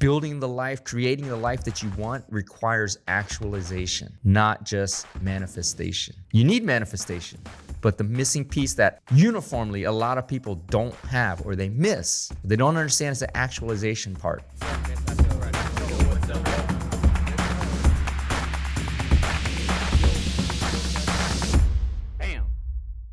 building the life, creating the life that you want requires actualization, not just manifestation. You need manifestation, but the missing piece that uniformly a lot of people don't have or they miss, they don't understand is the actualization part.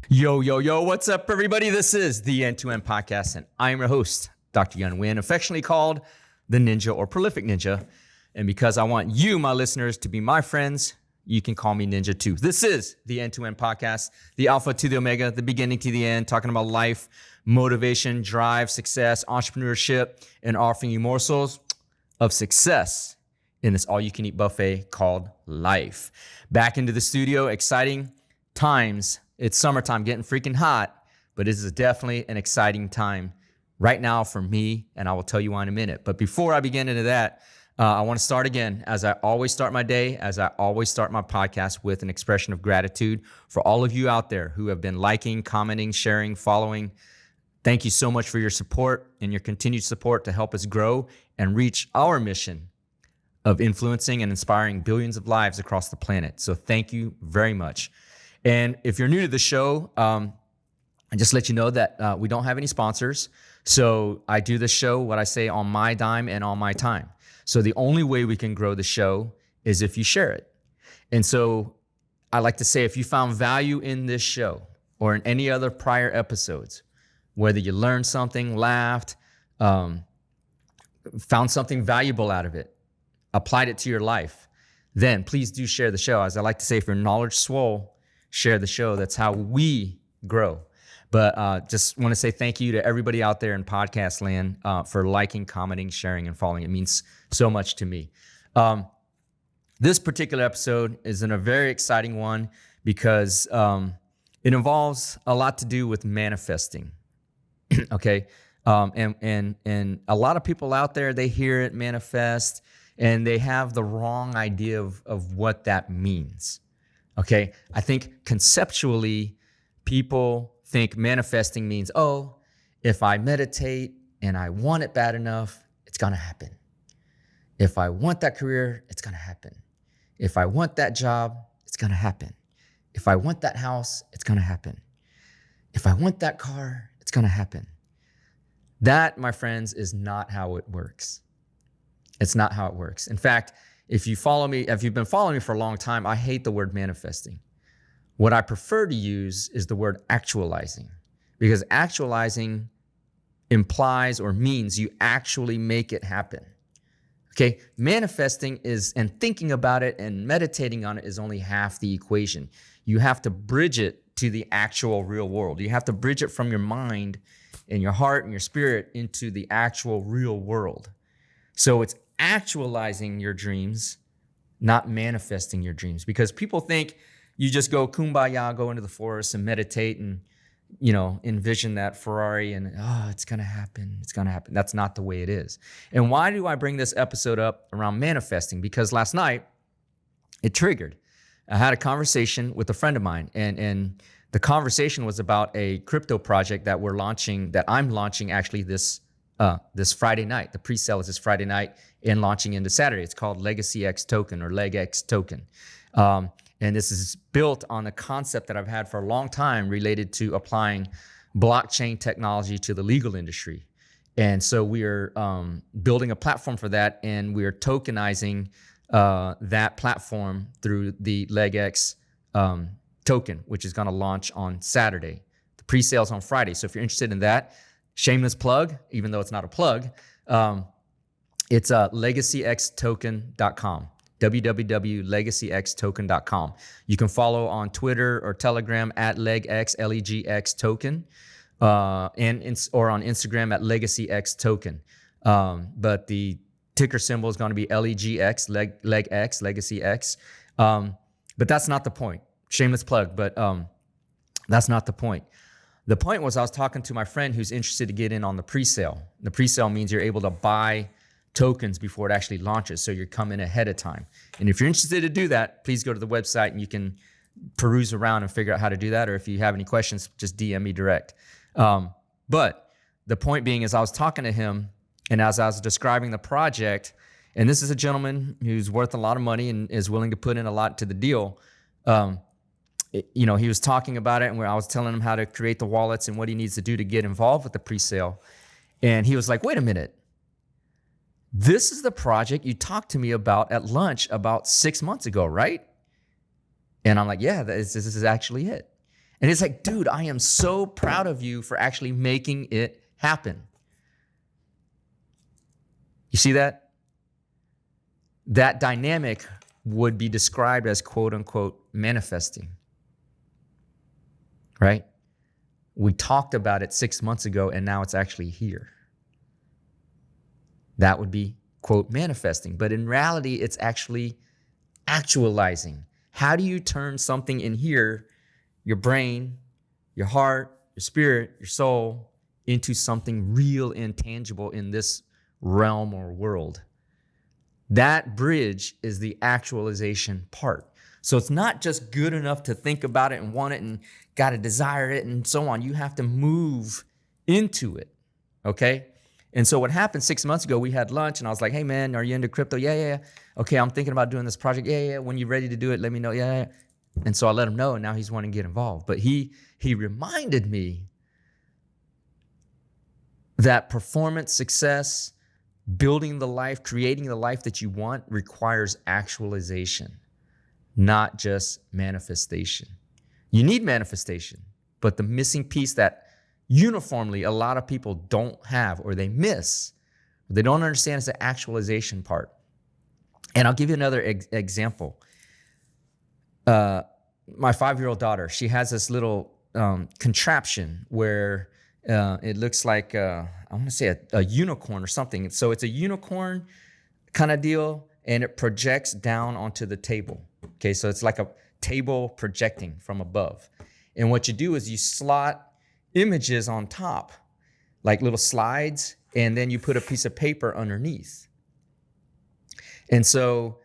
Yo, what's up, everybody? This is the End-to-End Podcast, and I'm your host, Dr. Yun Win, affectionately called the Ninja or Prolific Ninja. And because I want you, my listeners, to be my friends, you can call me Ninja too. This is the End-to-End Podcast, the Alpha to the Omega, the beginning to the end, talking about life, motivation, drive, success, entrepreneurship, and offering you morsels of success in this all-you-can-eat buffet called life. Back into the studio, exciting times. It's summertime, getting freaking hot, but this is definitely an exciting time right now for me, and I will tell you why in a minute. But before I begin into that, I want to start again, as I always start my day, as I always start my podcast, with an expression of gratitude for all of you out there who have been liking, commenting, sharing, following. Thank you so much for your support and your continued support to help us grow and reach our mission of influencing and inspiring billions of lives across the planet. So thank you very much. And if you're new to the show, I just let you know that we don't have any sponsors. So I do this show, what I say, on my dime and on my time. So the only way we can grow the show is if you share it. And so I like to say, if you found value in this show or in any other prior episodes, whether you learned something, laughed, found something valuable out of it, applied it to your life, then please do share the show. As I like to say, if your knowledge swole, share the show. That's how we grow. But just want to say thank you to everybody out there in podcast land for liking, commenting, sharing, and following. It means so much to me. This particular episode is a very exciting one because it involves a lot to do with manifesting. Okay, and a lot of people out there, they hear it, manifest, and they have the wrong idea of what that means. Okay, I think conceptually, people think manifesting means, oh, if I meditate and I want it bad enough, it's gonna happen. If I want that career, it's gonna happen. If I want that job, it's gonna happen. If I want that house, it's gonna happen. If I want that car, it's gonna happen. That, my friends, is not how it works. It's not how it works. In fact, if you've been following me for a long time, I hate the word manifesting. What I prefer to use is the word actualizing, because actualizing implies or means you actually make it happen. Okay, manifesting is, and thinking about it and meditating on it is only half the equation. You have to bridge it to the actual real world. You have to bridge it from your mind and your heart and your spirit into the actual real world. So it's actualizing your dreams, not manifesting your dreams, because people think you just go kumbaya, go into the forest and meditate and, envision that Ferrari and, it's going to happen. It's going to happen. That's not the way it is. And why do I bring this episode up around manifesting? Because last night it triggered. I had a conversation with a friend of mine, and the conversation was about a crypto project that I'm launching actually this Friday night. The pre-sale is this Friday night and launching into Saturday. It's called Legacy X Token or Leg X Token. And this is built on a concept that I've had for a long time related to applying blockchain technology to the legal industry. And so we are building a platform for that, and we are tokenizing that platform through the Leg X token, which is going to launch on Saturday. The pre-sale's on Friday. So if you're interested in that, shameless plug, even though it's not a plug, it's legacyxtoken.com. www.legacyxtoken.com. You can follow on Twitter or Telegram at legx, LEGX token, or on Instagram at legacyxtoken. But the ticker symbol is going to be LEGX, legx, legacy X. But that's not the point. Shameless plug, but that's not the point. The point was I was talking to my friend who's interested to get in on the pre-sale. The pre-sale means you're able to buy tokens before it actually launches, so you're coming ahead of time. And if you're interested to do that, please go to the website and you can peruse around and figure out how to do that. Or if you have any questions, just DM me direct. But the point being is I was talking to him And as I was describing the project, and this is a gentleman who's worth a lot of money and is willing to put in a lot to the deal. He was talking about it, and where I was telling him how to create the wallets and what he needs to do to get involved with the pre-sale. And he was like, wait a minute. This is the project you talked to me about at lunch about 6 months ago, right? And I'm like, yeah, this is actually it. And he's like, dude, I am so proud of you for actually making it happen. You see that? That dynamic would be described as quote unquote manifesting, right? We talked about it 6 months ago and now it's actually here. That would be quote manifesting, but in reality, it's actually actualizing. How do you turn something in here, your brain, your heart, your spirit, your soul, into something real and tangible in this realm or world? That bridge is the actualization part. So it's not just good enough to think about it and want it and got to desire it and so on. You have to move into it, okay? And so what happened 6 months ago, we had lunch and I was like, hey man, are you into crypto? Yeah. Okay, I'm thinking about doing this project. Yeah. When you're ready to do it, let me know. Yeah. And so I let him know, and now he's wanting to get involved. But he reminded me that performance, success, building the life, creating the life that you want requires actualization, not just manifestation. You need manifestation, but the missing piece that uniformly a lot of people don't have, or they miss, or they don't understand, is the actualization part. And I'll give you another example. My 5-year-old daughter, she has this little contraption where it looks like, I want to say a unicorn or something. So it's a unicorn kind of deal, and it projects down onto the table. Okay, so it's like a table projecting from above. And what you do is you slot images on top, like little slides, and then you put a piece of paper underneath. And so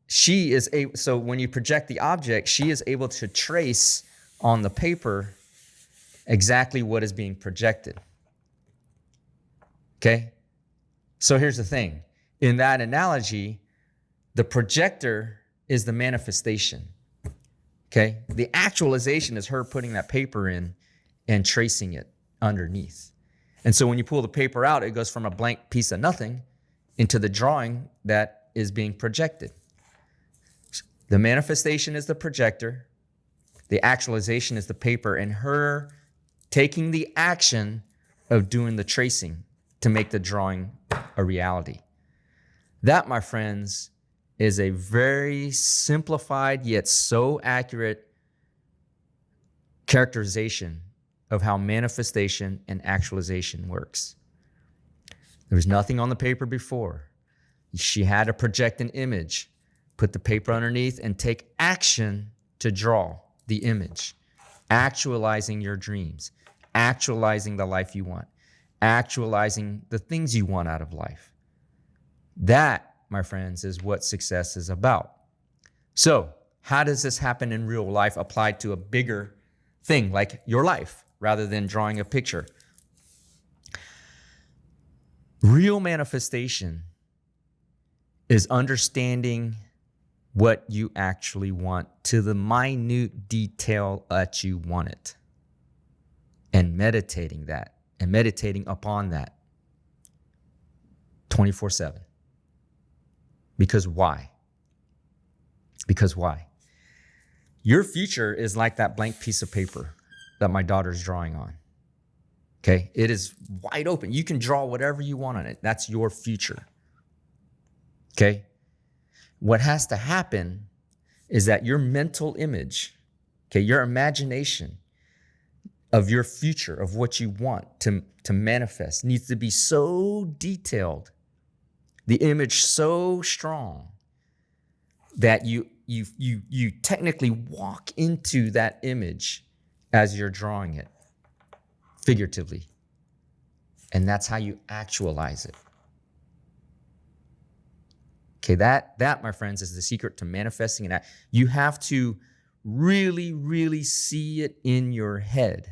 so when you project the object, she is able to trace on the paper exactly what is being projected. Okay? So here's the thing. In that analogy, the projector is the manifestation. Okay? The actualization is her putting that paper in and tracing it underneath. And so when you pull the paper out, it goes from a blank piece of nothing into the drawing that is being projected. The manifestation is the projector. The actualization is the paper, and her taking the action of doing the tracing to make the drawing a reality. That, my friends, is a very simplified yet so accurate characterization of how manifestation and actualization works. There was nothing on the paper before. She had to project an image, put the paper underneath, and take action to draw the image. Actualizing your dreams, actualizing the life you want, actualizing the things you want out of life. That, my friends, is what success is about. So, how does this happen in real life applied to a bigger thing like your life rather than drawing a picture? Real manifestation is understanding what you actually want to the minute detail that you want it, and meditating that and meditating upon that 24/7. Because why? Because why? Your future is like that blank piece of paper that my daughter's drawing on. Okay? It is wide open. You can draw whatever you want on it. That's your future. Okay? What has to happen is that your mental image, okay, your imagination of your future, of what you want to manifest, needs to be so detailed, the image so strong, that you technically walk into that image as you're drawing it, figuratively. And that's how you actualize it. Okay, that, my friends, is the secret to manifesting. And you have to really, really see it in your head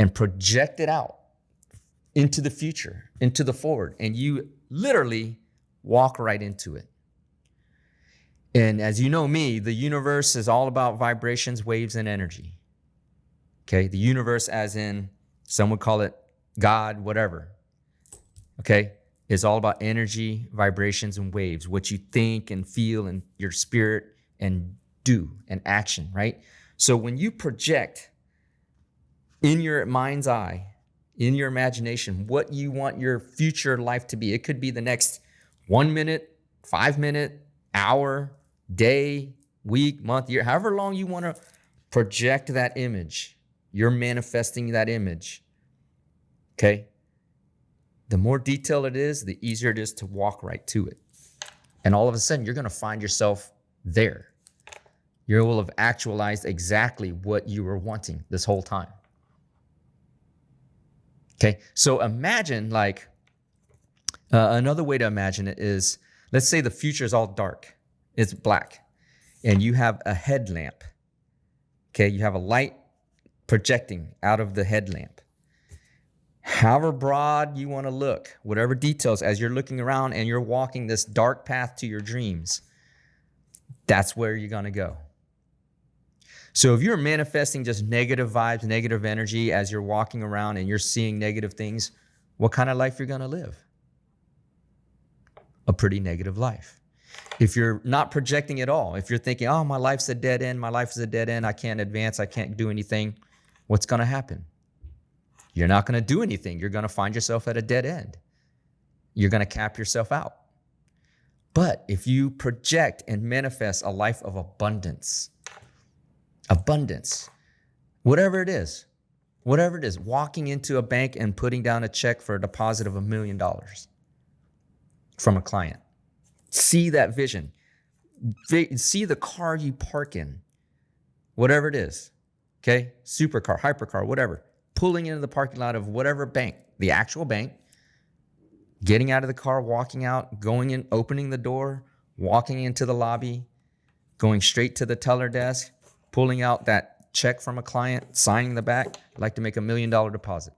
and project it out into the future, into the forward, and you literally walk right into it. And as you know me, the universe is all about vibrations, waves, and energy. Okay, the universe, as in some would call it God, whatever. Okay, is all about energy, vibrations, and waves, what you think and feel in your spirit and do and action, right? So when you project in your mind's eye, in your imagination, what you want your future life to be, it could be the next 1 minute, 5 minute, hour, day, week, month, year, however long you want to project that image. You're manifesting that image. Okay? The more detailed it is, the easier it is to walk right to it. And all of a sudden, you're going to find yourself there. You will have actualized exactly what you were wanting this whole time. Okay, so imagine like another way to imagine it is, let's say the future is all dark. It's black. And you have a headlamp. Okay, you have a light projecting out of the headlamp. However broad you want to look, whatever details, as you're looking around and you're walking this dark path to your dreams, that's where you're going to go. So if you're manifesting just negative vibes, negative energy as you're walking around and you're seeing negative things, what kind of life you're going to live? A pretty negative life. If you're not projecting at all, if you're thinking, oh, my life's a dead end, my life is a dead end, I can't advance, I can't do anything, what's going to happen? You're not going to do anything. You're going to find yourself at a dead end. You're going to cap yourself out. But if you project and manifest a life of abundance, whatever it is, walking into a bank and putting down a check for a deposit of $1 million from a client. See that vision. See the car you park in, whatever it is, okay? Supercar, hypercar, whatever. Pulling into the parking lot of whatever bank, the actual bank, getting out of the car, walking out, going in, opening the door, walking into the lobby, going straight to the teller desk, pulling out that check from a client, signing the back, I'd like to make $1 million deposit.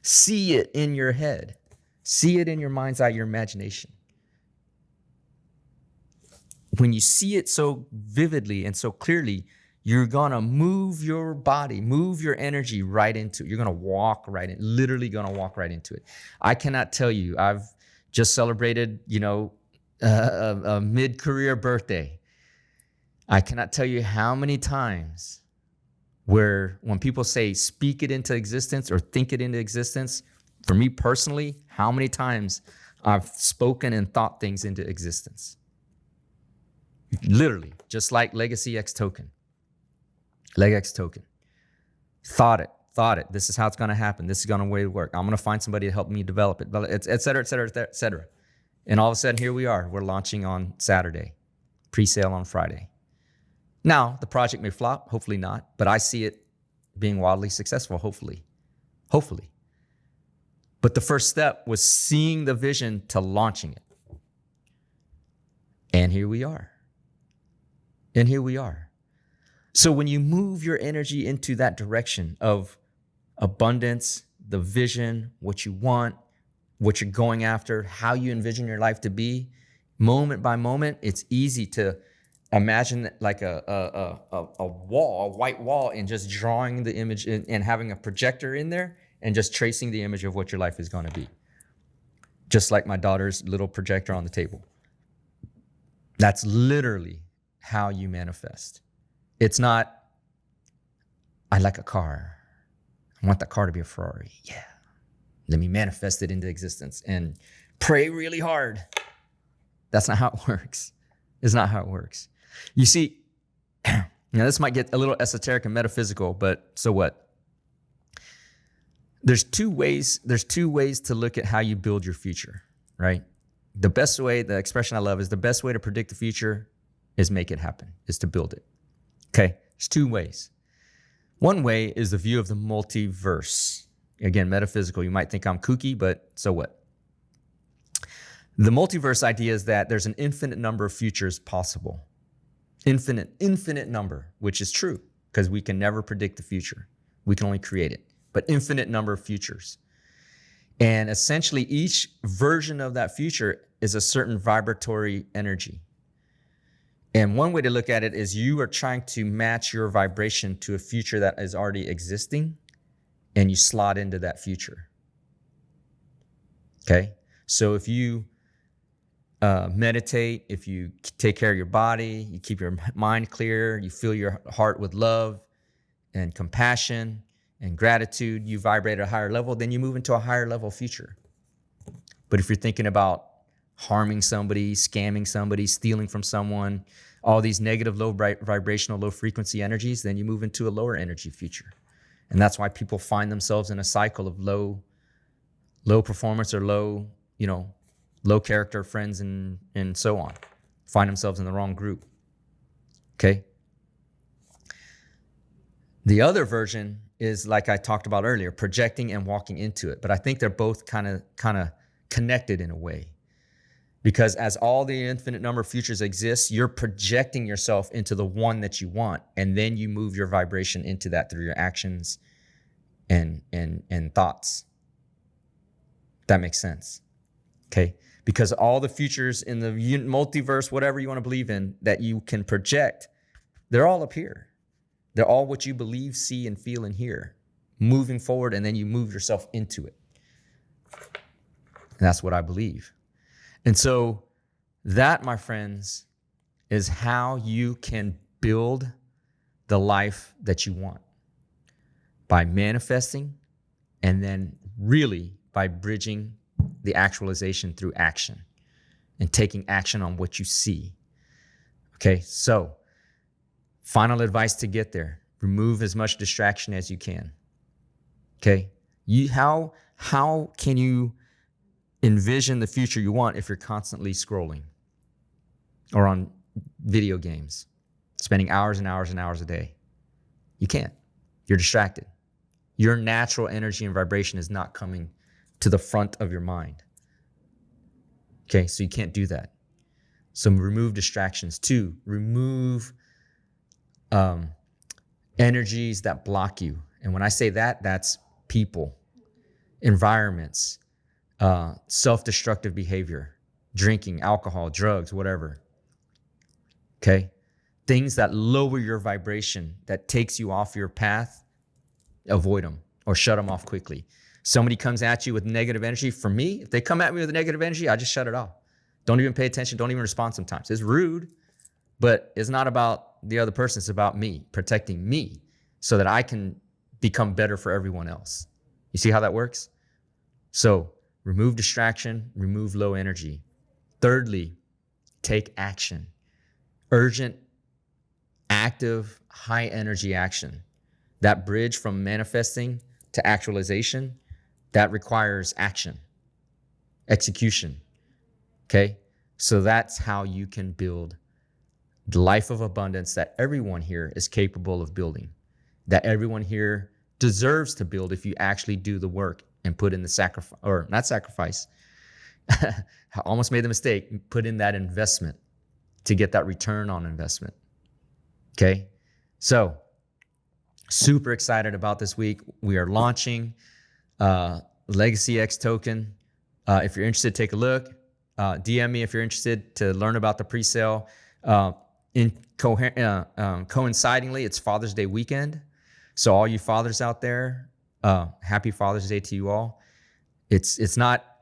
See it in your head. See it in your mind's eye, your imagination. When you see it so vividly and so clearly, you're going to move your body, move your energy right into it. You're going to walk right in, literally going to walk right into it. I cannot tell you, I've just celebrated, a mid-career birthday. I cannot tell you how many times where when people say speak it into existence or think it into existence, for me personally, how many times I've spoken and thought things into existence. Literally, just like Legacy X token. Leg X token. Thought it. This is how it's going to happen. This is going to way to work. I'm going to find somebody to help me develop it, et cetera, et cetera, et cetera. And all of a sudden, here we are. We're launching on Saturday. Pre-sale on Friday. Now, the project may flop. Hopefully not. But I see it being wildly successful, hopefully. Hopefully. But the first step was seeing the vision to launching it. And here we are. So when you move your energy into that direction of abundance, the vision, what you want, what you're going after, how you envision your life to be, moment by moment, it's easy to imagine like a wall, a white wall, and just drawing the image and having a projector in there and just tracing the image of what your life is going to be. Just like my daughter's little projector on the table. That's literally how you manifest. It's not, I like a car. I want that car to be a Ferrari. Yeah. Let me manifest it into existence and pray really hard. That's not how it works. It's not how it works. You see, now this might get a little esoteric and metaphysical, but so what? There's two ways to look at how you build your future, right? The best way, the expression I love is the best way to predict the future is make it happen, is to build it. Okay, there's two ways. One way is the view of the multiverse. Again, metaphysical. You might think I'm kooky, but so what? The multiverse idea is that there's an infinite number of futures possible. Infinite number, which is true because we can never predict the future. We can only create it, but infinite number of futures. And essentially each version of that future is a certain vibratory energy. And one way to look at it is you are trying to match your vibration to a future that is already existing, and you slot into that future. Okay? So if you meditate, if you take care of your body, you keep your mind clear, you fill your heart with love and compassion and gratitude, you vibrate at a higher level, then you move into a higher level future. But if you're thinking about harming somebody, scamming somebody, stealing from someone, all these negative, low vibrational, low frequency energies, then you move into a lower energy future. And that's why people find themselves in a cycle of low performance or low character friends and so on. Find themselves in the wrong group. Okay? The other version is, like I talked about earlier, projecting and walking into it. But I think they're both kind of connected in a way. Because as all the infinite number of futures exist, you're projecting yourself into the one that you want. And then you move your vibration into that through your actions and thoughts. That makes sense. Okay? Because all the futures in the multiverse, whatever you want to believe in, that you can project, they're all up here. They're all what you believe, see, and feel and hear. Moving forward, and then you move yourself into it. And that's what I believe. And so that, my friends, is how you can build the life that you want. By manifesting, and then really by bridging the actualization through action and taking action on what you see. Okay, so final advice to get there: remove as much distraction as you can. Okay, how can you envision the future you want if you're constantly scrolling or on video games, spending hours and hours and hours a day? You can't. You're distracted. Your natural energy and vibration is not coming to the front of your mind. Okay, so you can't do that. So remove distractions. 2, remove energies that block you. And when I say that, that's people, environments, self-destructive behavior, drinking, alcohol, drugs, whatever. Okay? Things that lower your vibration, that takes you off your path, avoid them or shut them off quickly. Somebody comes at you with negative energy. For me, if they come at me with negative energy, I just shut it off. Don't even pay attention. Don't even respond sometimes. It's rude, but it's not about the other person. It's about me, protecting me so that I can become better for everyone else. You see how that works? So remove distraction, remove low energy. Thirdly, take action. Urgent, active, high energy action. That bridge from manifesting to actualization, that requires action, execution. Okay? So that's how you can build the life of abundance that everyone here is capable of building, that everyone here deserves to build if you actually do the work and put in the sacrifice, or not sacrifice, I almost made the mistake, put in that investment to get that return on investment. Okay? So, super excited about this week. We are launching Legacy X token. If you're interested, take a look. DM me if you're interested to learn about the pre-sale. Coincidingly, it's Father's Day weekend. So all you fathers out there, happy Father's Day to you all. It's not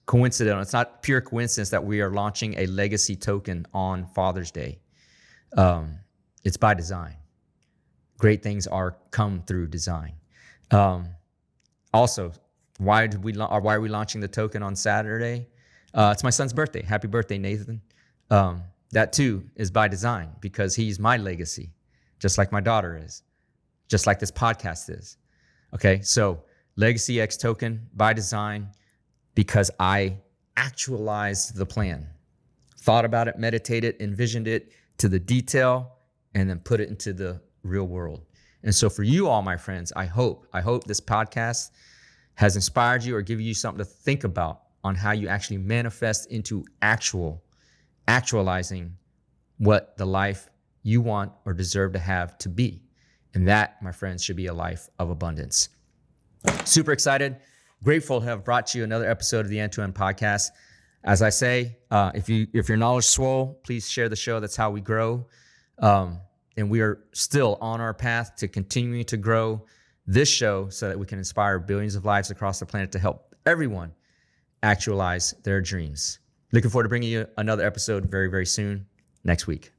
coincidental. It's not pure coincidence that we are launching a legacy token on Father's Day. It's by design. Great things come through design. Also, why are we launching the token on Saturday? It's my son's birthday. Happy birthday, Nathan. That too is by design because he's my legacy, just like my daughter is, just like this podcast is. Okay, so Legacy X token by design because I actualized the plan, thought about it, meditated, envisioned it to the detail, and then put it into the real world. And so for you all, my friends, I hope this podcast has inspired you or given you something to think about on how you actually manifest into actualizing what the life you want or deserve to have to be. And that, my friends, should be a life of abundance. Super excited. Grateful to have brought you another episode of the End-to-End Podcast. As I say, if your knowledge swole, please share the show. That's how we grow. And we are still on our path to continuing to grow this show so that we can inspire billions of lives across the planet to help everyone actualize their dreams. Looking forward to bringing you another episode very, very soon next week.